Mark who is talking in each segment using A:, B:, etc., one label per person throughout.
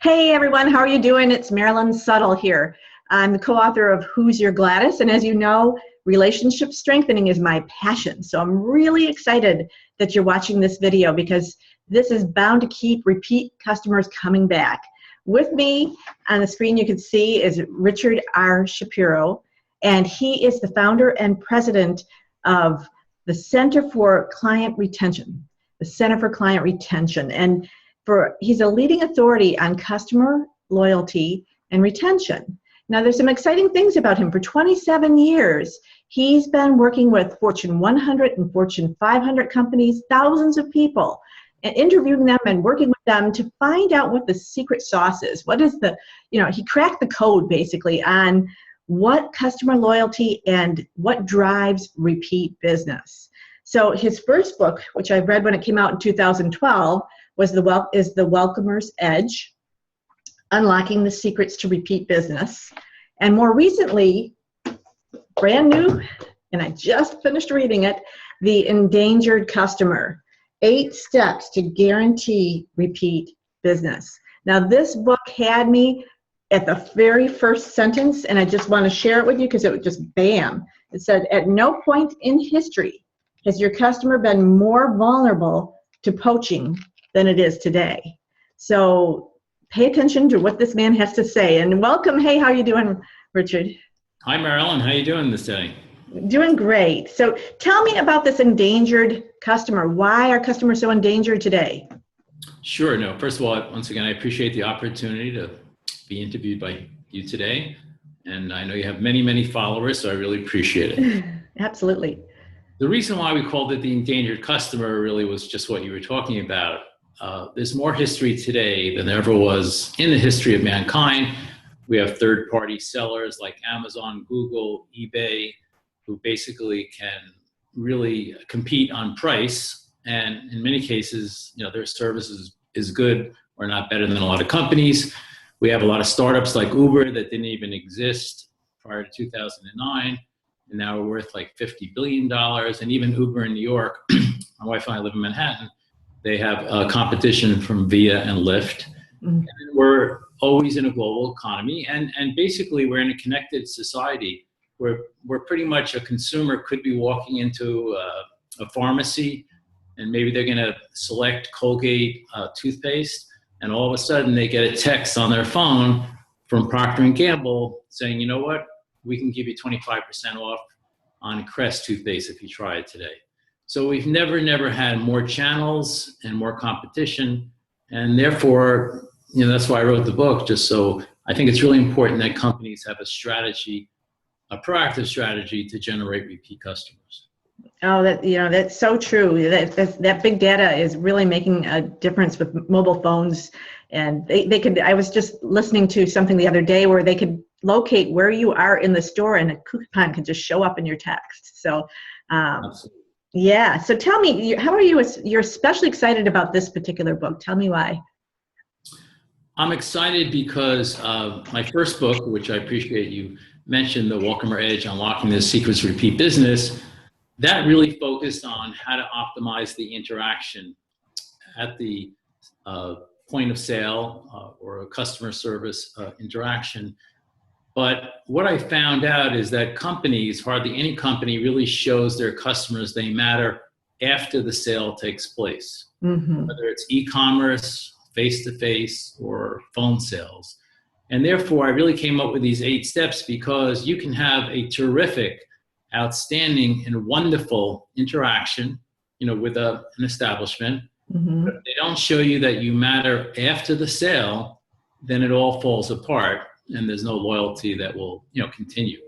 A: Hey everyone, how are you doing? It's Marilyn Suttle here. I'm the co-author of Who's Your Gladys, and as you know, relationship strengthening is my passion. So I'm really excited that you're watching this video because this is bound to keep repeat customers coming back. With me on the screen you can see is RichardRShapiro, and he is the founder and president of the Center for Client Retention. And he's a leading authority on customer loyalty and retention. Now, there's some exciting things about him. For 27 years, he's been working with Fortune 100 and Fortune 500 companies, thousands of people, and interviewing them and working with them to find out what the secret sauce is. What is he cracked the code basically on what customer loyalty and what drives repeat business. So his first book, which I read when it came out in 2012, is the Welcomer's Edge, Unlocking the Secrets to Repeat Business. And more recently, brand new, and I just finished reading it, The Endangered Customer, 8 Steps to Guarantee Repeat Business. Now this book had me at the very first sentence, and I just want to share it with you because it was just bam. It said, at no point in history has your customer been more vulnerable to poaching than it is today. So pay attention to what this man has to say. And welcome. Hey, how are you doing, Richard?
B: Hi, Marilyn. How are you doing this day?
A: Doing great. So tell me about this endangered customer. Why are customers so endangered today?
B: Sure. No, first of all, once again, I appreciate the opportunity to be interviewed by you today. And I know you have many, many followers, so I really appreciate it.
A: Absolutely.
B: The reason why we called it the endangered customer really was just what you were talking about. There's more history today than there ever was in the history of mankind. We have third-party sellers like Amazon, Google, eBay, who basically can really compete on price. And in many cases, their service is good or not better than a lot of companies. We have a lot of startups like Uber that didn't even exist prior to 2009. And now we're worth like $50 billion. And even Uber in New York, my wife and I live in Manhattan, they have a competition from Via and Lyft. Mm-hmm. And we're always in a global economy. And basically, we're in a connected society where pretty much a consumer could be walking into a pharmacy, and maybe they're going to select Colgate toothpaste. And all of a sudden, they get a text on their phone from Procter & Gamble saying, you know what? We can give you 25% off on Crest toothpaste if you try it today. So we've never had more channels and more competition. And therefore, that's why I wrote the book, just so I think it's really important that companies have a strategy, a proactive strategy to generate repeat customers.
A: Oh, that's so true. That big data is really making a difference with mobile phones. And they could, I was just listening to something the other day where they could locate where you are in the store and a coupon could just show up in your text. So, yeah. So tell me, how are you? You're especially excited about this particular book. Tell me why.
B: I'm excited because my first book, which I appreciate you mentioned, The Welcomer's Edge, Unlocking the Secrets of Repeat Business, that really focused on how to optimize the interaction at the point of sale or a customer service interaction. But what I found out is that companies, hardly any company really shows their customers they matter after the sale takes place, mm-hmm. whether it's e-commerce, face-to-face, or phone sales. And therefore, I really came up with these 8 steps because you can have a terrific, outstanding, and wonderful interaction, with an establishment. Mm-hmm. But if they don't show you that you matter after the sale, then it all falls apart. And there's no loyalty that will, continue.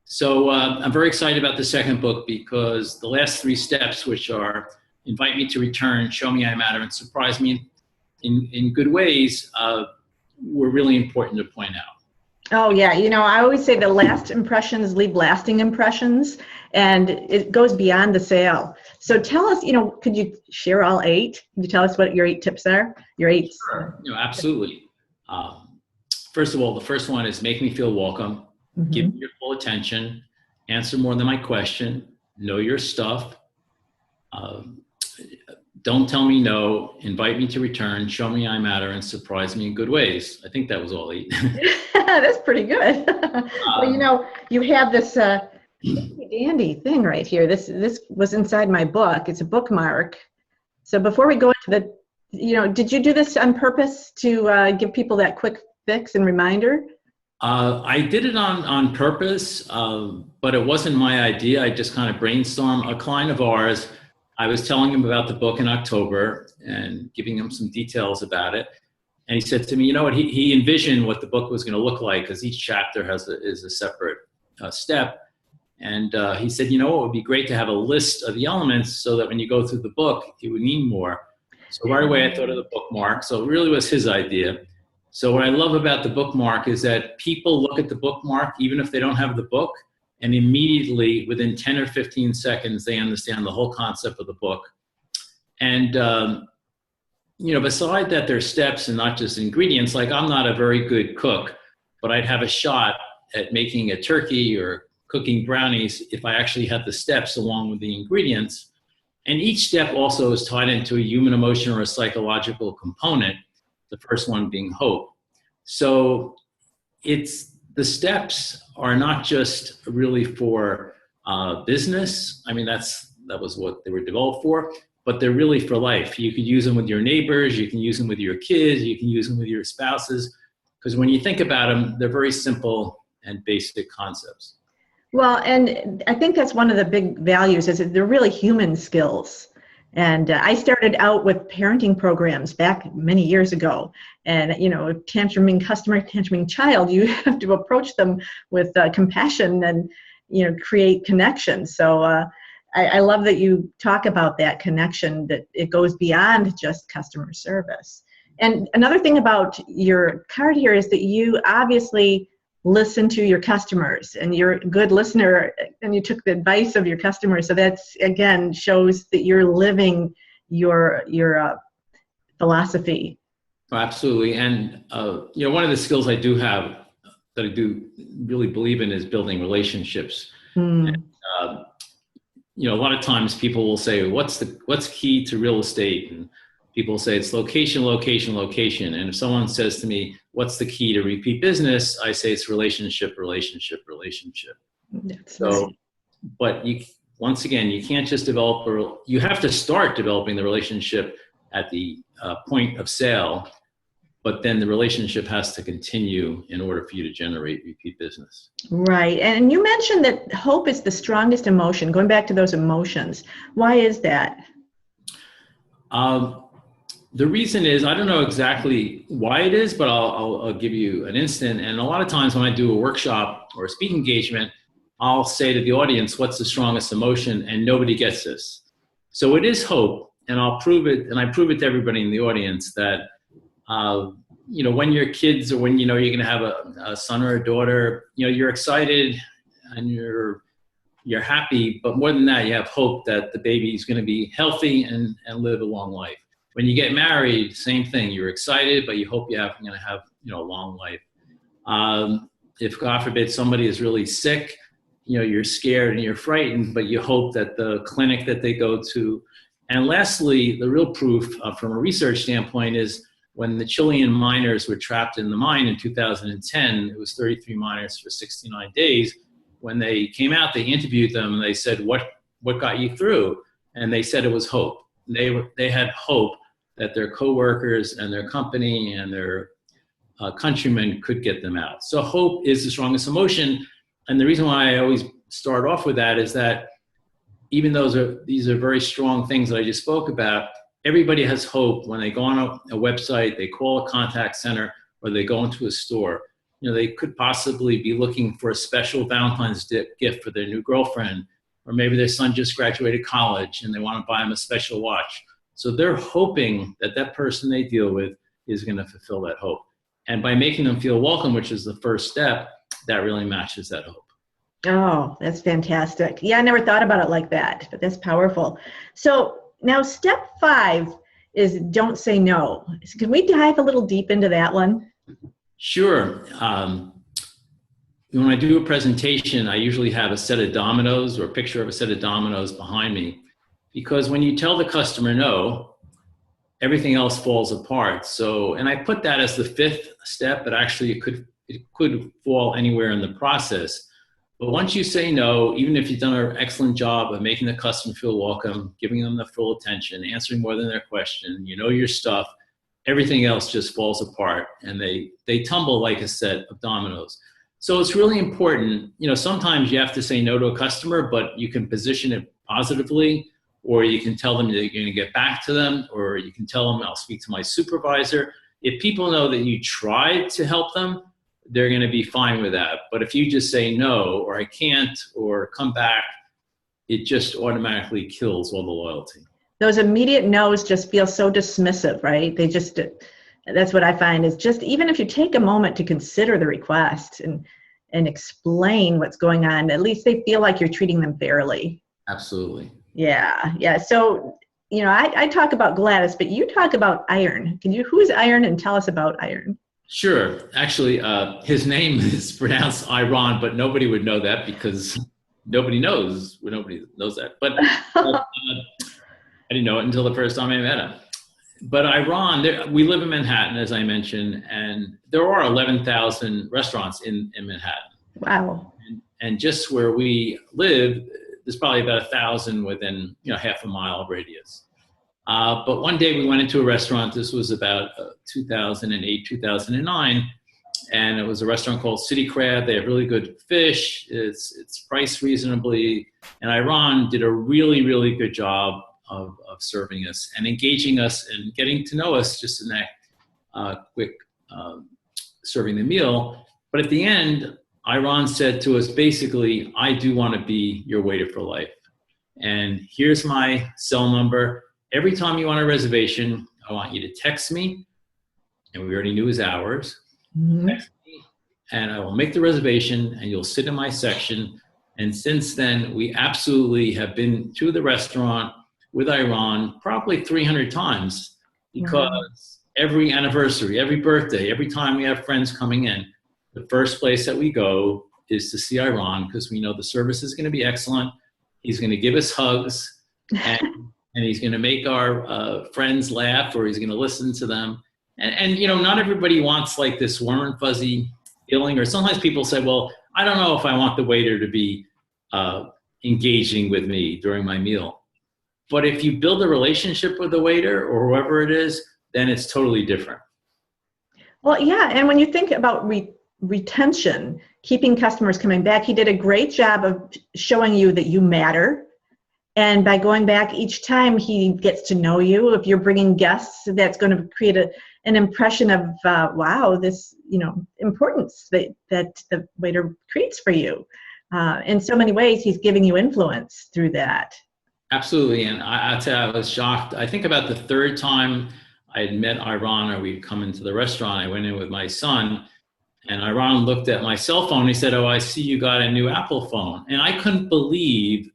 B: So I'm very excited about the second book because the last 3 steps, which are invite me to return, show me I matter, and surprise me in good ways, were really important to point out.
A: Oh, yeah. I always say the last impressions leave lasting impressions, and it goes beyond the sale. So tell us, could you share all 8? Could you tell us what your 8 tips are? Your 8.
B: Sure. Absolutely. First of all, the first one is make me feel welcome, mm-hmm. give me your full attention, answer more than my question, know your stuff, don't tell me no, invite me to return, show me I matter, and surprise me in good ways. I think that was all 8.
A: That's pretty good. Well, you have this dandy thing right here. This was inside my book. It's a bookmark. So before we go into did you do this on purpose to give people that quick fix and reminder?
B: I did it on purpose, but it wasn't my idea. I just kind of brainstormed. A client of ours, I was telling him about the book in October and giving him some details about it. And he said to me, you know what, he envisioned what the book was going to look like, because each chapter is a separate step. And he said, you know, it would be great to have a list of the elements so that when you go through the book, it would mean more. So right away, I thought of the bookmark. So it really was his idea. So what I love about the bookmark is that people look at the bookmark, even if they don't have the book, and immediately within 10 or 15 seconds, they understand the whole concept of the book. And, beside that, there's steps and not just ingredients. Like, I'm not a very good cook, but I'd have a shot at making a turkey or cooking brownies if I actually had the steps along with the ingredients. And each step also is tied into a human emotion or a psychological component, the first one being hope. So the steps are not just really for business. I mean, that was what they were developed for, but they're really for life. You could use them with your neighbors, you can use them with your kids, you can use them with your spouses, because when you think about them, they're very simple and basic concepts.
A: Well, and I think that's one of the big values, is that they're really human skills. And I started out with parenting programs back many years ago. And, a tantruming customer, tantruming child, you have to approach them with compassion and, create connection. So I love that you talk about that connection, that it goes beyond just customer service. And another thing about your card here is that you obviously listen to your customers, and you're a good listener, and you took the advice of your customers. So that's, again, shows that you're living your philosophy.
B: Oh, absolutely. And, one of the skills I do have that I do really believe in is building relationships. And, a lot of times people will say, what's key to real estate? And people say it's location, location, location. And if someone says to me, what's the key to repeat business? I say it's relationship, relationship, relationship.
A: That's
B: so,
A: nice.
B: But once again, you can't just you have to start developing the relationship at the point of sale, but then the relationship has to continue in order for you to generate repeat business.
A: Right. And you mentioned that hope is the strongest emotion. Going back to those emotions, why is that?
B: The reason is, I don't know exactly why it is, but I'll give you an instant. And a lot of times when I do a workshop or a speaking engagement, I'll say to the audience, what's the strongest emotion? And nobody gets this. So it is hope. And I'll prove it. And I prove it to everybody in the audience that, when your kids, or when, you're going to have a son or a daughter, you're excited and you're happy. But more than that, you have hope that the baby is going to be healthy and live a long life. When you get married, same thing. You're excited, but you hope you're going to have, a long life. If God forbid somebody is really sick, you're scared and you're frightened, but you hope that the clinic that they go to. And lastly, the real proof from a research standpoint is when the Chilean miners were trapped in the mine in 2010, it was 33 miners for 69 days. When they came out, they interviewed them and they said, what got you through? And they said it was hope. They had hope that their coworkers and their company and their countrymen could get them out. So hope is the strongest emotion. And the reason why I always start off with that is that even though these are very strong things that I just spoke about, everybody has hope when they go on a website, they call a contact center, or they go into a store. They could possibly be looking for a special Valentine's gift for their new girlfriend, or maybe their son just graduated college and they want to buy him a special watch. So they're hoping that that person they deal with is going to fulfill that hope. And by making them feel welcome, which is the first step, that really matches that hope.
A: Oh, that's fantastic. Yeah, I never thought about it like that, but that's powerful. So now step 5 is don't say no. Can we dive a little deep into that one?
B: Sure. When I do a presentation, I usually have a set of dominoes or a picture of a set of dominoes behind me, because when you tell the customer no, everything else falls apart. So, and I put that as the fifth step, but actually it could fall anywhere in the process. But once you say no, even if you've done an excellent job of making the customer feel welcome, giving them the full attention, answering more than their question, you know your stuff, everything else just falls apart and they tumble like a set of dominoes. So it's really important, you know, sometimes you have to say no to a customer, but you can position it positively, or you can tell them that you're going to get back to them, or you can tell them, I'll speak to my supervisor. If people know that you tried to help them, they're going to be fine with that. But if you just say no, or I can't, or come back, it just automatically kills all the loyalty.
A: Those immediate no's just feel so dismissive, right? That's what I find is just, even if you take a moment to consider the request and explain what's going on, at least they feel like you're treating them fairly.
B: Absolutely.
A: Yeah. So, you know, I talk about Gladys, but you talk about Iron. Who is Iron, and tell us about Iron?
B: Sure. Actually, his name is pronounced Iron, but nobody would know that because nobody knows that. But I didn't know it until the first time I met him. But Iran, we live in Manhattan, as I mentioned, and there are 11,000 restaurants in Manhattan.
A: Wow.
B: And just where we live, there's probably about 1,000 within, you know, half a mile radius. But one day we went into a restaurant. This was about 2008, 2009. And it was a restaurant called City Crab. They have really good fish. It's priced reasonably. And Iran did a really, really good job of serving us and engaging us and getting to know us just in that quick serving the meal. But at the end, Iran said to us, basically, I do want to be your waiter for life. And here's my cell number. Every time you want a reservation, I want you to text me. And we already knew his hours. Mm-hmm. Text me, and I will make the reservation, and you'll sit in my section. And since then, we absolutely have been to the restaurant with Iran probably 300 times, because every anniversary, every birthday, every time we have friends coming in, the first place that we go is to see Iran, because we know the service is going to be excellent. He's going to give us hugs, and he's going to make our friends laugh, or he's going to listen to them. And you know, not everybody wants like this warm and fuzzy feeling, or sometimes people say, well, I don't know if I want the waiter to be engaging with me during my meal. But if you build a relationship with the waiter or whoever it is, then it's totally different.
A: Well, yeah. And when you think about retention, keeping customers coming back, he did a great job of showing you that you matter. And by going back each time, he gets to know you. If you're bringing guests, that's going to create an impression of, wow, this, you know, importance that the waiter creates for you. In so many ways, he's giving you influence through that.
B: Absolutely. And I'll tell you, I was shocked. I think about the third time I had met Iran, or we'd come into the restaurant, I went in with my son, and Iran looked at my cell phone. He said, oh, I see you got a new Apple phone. And I couldn't believe,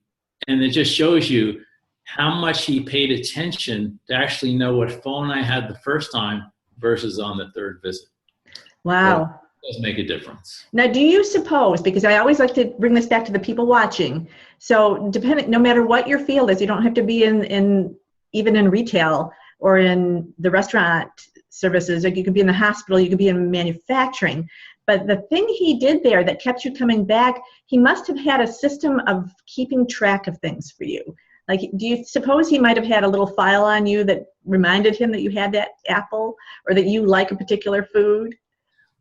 B: and it just shows you how much he paid attention to actually know what phone I had the first time versus on the third visit.
A: Wow.
B: So it does make a difference.
A: Now, do you suppose, because I always like to bring this back to the people watching, so no matter what your field is, you don't have to be in even in retail or in the restaurant services, or you could be in the hospital, you could be in manufacturing. But the thing he did there that kept you coming back, he must have had a system of keeping track of things for you. Like, do you suppose he might have had a little file on you that reminded him that you had that apple, or that you like a particular food?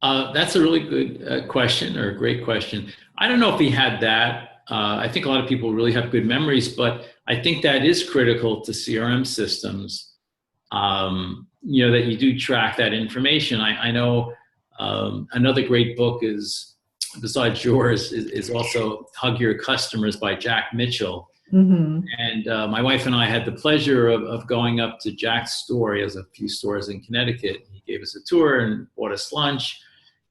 B: That's a really good question, or a great question. I don't know if he had that. I think a lot of people really have good memories, but I think that is critical to CRM systems. You know, that you do track that information. I know another great book is, besides yours, is also Hug Your Customers by Jack Mitchell. Mm-hmm. And my wife and I had the pleasure of going up to Jack's store. He has a few stores in Connecticut. He gave us a tour and bought us lunch.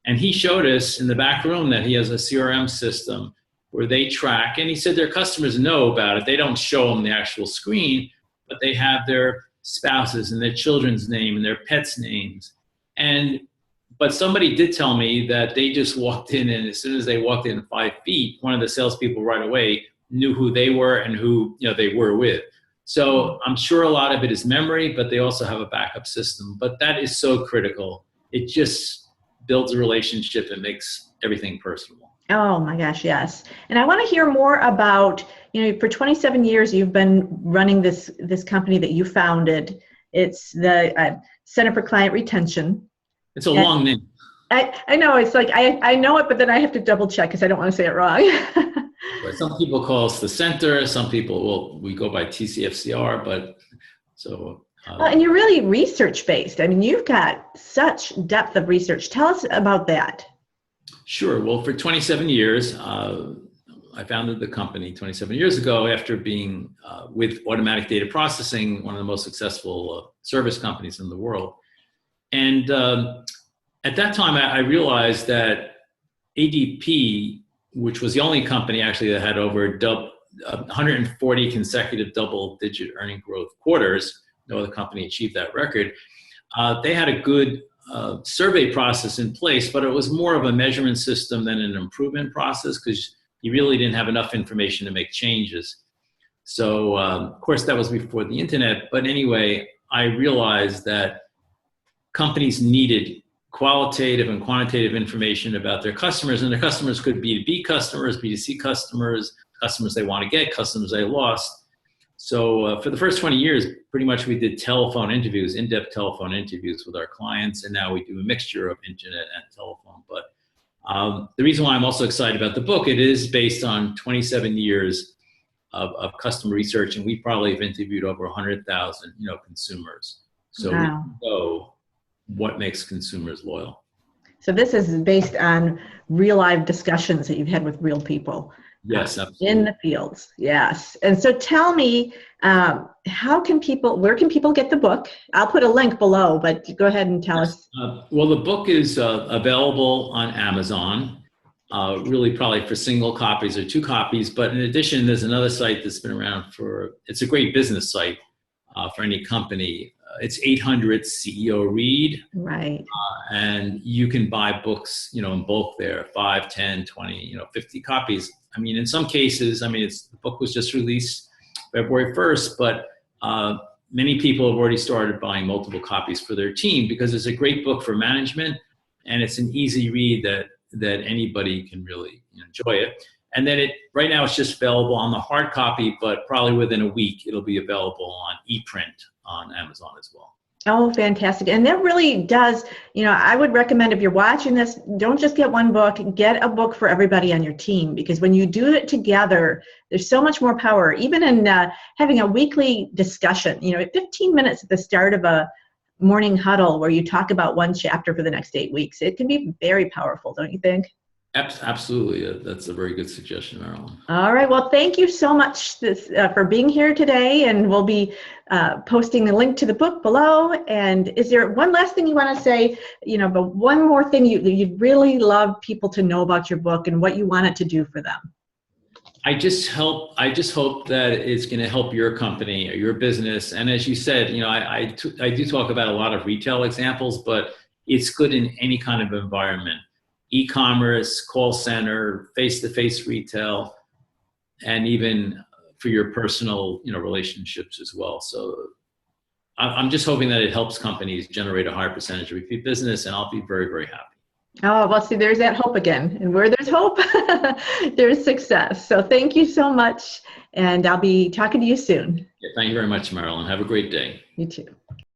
B: And he showed us in the back room that he has a CRM system where they track. And he said their customers know about it. They don't show them the actual screen, but they have their spouses and their children's name and their pets' names. But somebody did tell me that they just walked in, and as soon as they walked in 5 feet, one of the salespeople right away knew who they were and who, you know, they were with. So I'm sure a lot of it is memory, but they also have a backup system. But that is so critical. It just builds a relationship and makes everything personal.
A: Oh my gosh, yes. And I want to hear more about, for 27 years you've been running this company that you founded. It's the Center for Client Retention.
B: It's a long name.
A: I know, it's like, I know it, but then I have to double check because I don't want to say it wrong.
B: Some people call us the center. Some people, well, we go by TCFCR, but so.
A: And you're really research-based. I mean, you've got such depth of research. Tell us about that.
B: Sure. Well, for 27 years, I founded the company 27 years ago after being with Automatic Data Processing, one of the most successful service companies in the world. And at that time, I realized that ADP, which was the only company actually that had over 140 consecutive double-digit earning growth quarters, no other company achieved that record. They had a good survey process in place, but it was more of a measurement system than an improvement process because you really didn't have enough information to make changes. So, of course, that was before the internet. But anyway, I realized that companies needed qualitative and quantitative information about their customers, and their customers could be B2B customers, B2C customers, customers they want to get, customers they lost. So for the first 20 years, pretty much we did telephone interviews, in-depth telephone interviews with our clients, and now we do a mixture of internet and telephone. But the reason why I'm also excited about the book, it is based on 27 years of customer research, and we probably have interviewed over 100,000, consumers. So
A: wow.
B: We know what makes consumers loyal.
A: So this is based on real live discussions that you've had with real people.
B: Yes, absolutely.
A: In the fields, yes. And so tell me, where can people get the book? I'll put a link below, but go ahead and tell us.
B: Well, the book is available on Amazon, really probably for single copies or 2 copies. But in addition, there's another site that's been around it's a great business site for any company. It's 800 CEO Read.
A: Right.
B: And you can buy books, in bulk there, 5, 10, 20, 50 copies. I mean, in some cases, the book was just released February 1st, but many people have already started buying multiple copies for their team because it's a great book for management and it's an easy read that anybody can really enjoy it. And then right now it's just available on the hard copy, but probably within a week it'll be available on ePrint on Amazon as well.
A: Oh, fantastic. And that really does, I would recommend if you're watching this, don't just get one book, get a book for everybody on your team, because when you do it together, there's so much more power, even in having a weekly discussion, 15 minutes at the start of a morning huddle where you talk about one chapter for the next 8 weeks. It can be very powerful, don't you think?
B: Absolutely. That's a very good suggestion, Marilyn.
A: All right. Well, thank you so much for being here today. And we'll be posting the link to the book below. And is there one last thing you want to say, but one more thing you'd really love people to know about your book and what you want it to do for them?
B: I just hope that it's going to help your company or your business. And as you said, I do talk about a lot of retail examples, but it's good in any kind of environment. E-commerce, call center, face-to-face retail, and even for your personal, relationships as well. So I'm just hoping that it helps companies generate a higher percentage of repeat business, and I'll be very, very happy.
A: Oh, well, see, there's that hope again. And where there's hope, there's success. So thank you so much, and I'll be talking to you soon.
B: Yeah, thank you very much, Marilyn. Have a great day.
A: You too.